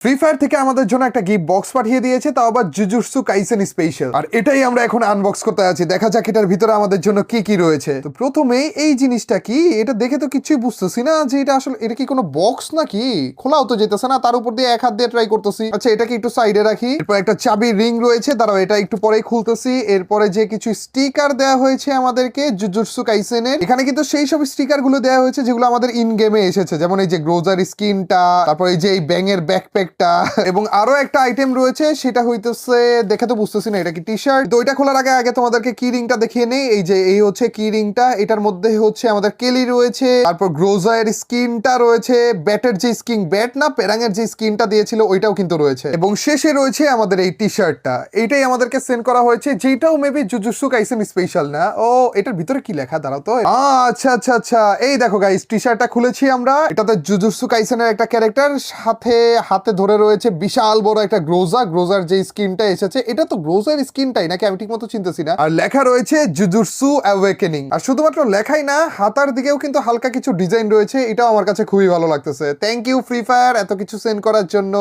Free fire থেকে আমাদের জন্য একটা গিফট বক্স পাঠিয়ে দিয়েছে, তাও আবার জুজুৎসু কাইসেন স্পেশাল। আর এটাই আমরা এখন আনবক্স করতে আছি। দেখা যাক এটার ভিতরে আমাদের জন্য কি কি রয়েছে। তো প্রথমে এই জিনিসটা কি, এটা দেখে তো কিছুই বুঝতেছি না যে এটা আসলে এটা কি কোনো বক্স নাকি, খোলাও তো যেতেছে না। তার উপর দিয়ে এক হাত দিয়ে ট্রাই করতেছি। আচ্ছা, এটাকে একটু সাইডে রাখি। এরপর একটা চাবির রিং রয়েছে, দাঁড়াও এটা একটু পরেই খুলতেছি। এরপরে যে কিছু স্টিকার দেওয়া হয়েছে আমাদেরকে জুজুৎসু কাইসেনের, এখানে কিন্তু সেই সব স্টিকার গুলো দেওয়া হয়েছে যেগুলো আমাদের ইন গেমে এসেছে, যেমন এই যে গ্রোজার স্কিনটা, তারপর এই যে এই ব্যাঙের ব্যাকপ্যাকটা, এবং আরো একটা আইটেম রয়েছে, সেটা হইতেছে দেখে তো বুঝতেছি না এটা কি টি শার্ট। তো ওইটা খোলার আগে আগে তোমাদেরকে কি রিংটা দেখিয়ে নেই। এই যে এই হচ্ছে কি রিংটা, এটার মধ্যে হচ্ছে আমাদের কেলি রয়েছে, তারপর গ্রোজার স্কিনটা রয়েছে, ব্যাটের যে স্কিন, ব্যাট না পেরাঙের যে স্কিনটা দিয়েছিল ওইটাও কিন্তু রয়েছে, এবং শেষে রয়েছে আমাদের এই টি শার্টটা। এইটাই আমাদেরকে সেন্ড করা হয়েছে, যেটাও মেবি জুজুৎসু কাইসেন স্পেশাল না। ও এটার ভিতরে কি লেখা, দাঁড়াও তো। আচ্ছা আচ্ছা আচ্ছা, এই দেখো গাইস, টি শার্টটা খুলেছি আমরা। এটাতে জুজুৎসু কাইসেনের একটা ক্যারেক্টার, সাথে হাতে ধরে রয়েছে বিশাল বড় একটা গ্রোজার যে স্কিনটা এসেছে। এটা তো গ্রোজার স্কিনটাই নাকি, আমি ঠিক মতো চিনতেছি না। আর লেখা রয়েছে জুজুৎসু অ্যাওয়েকেনিং। আর শুধুমাত্র লেখাই না, হাতার দিকেও কিন্তু হালকা কিছু ডিজাইন রয়েছে। এটাও আমার কাছে খুবই ভালো লাগতেছে। থ্যাংক ইউ ফ্রি ফায়ার এত কিছু সেন্ড করার জন্য।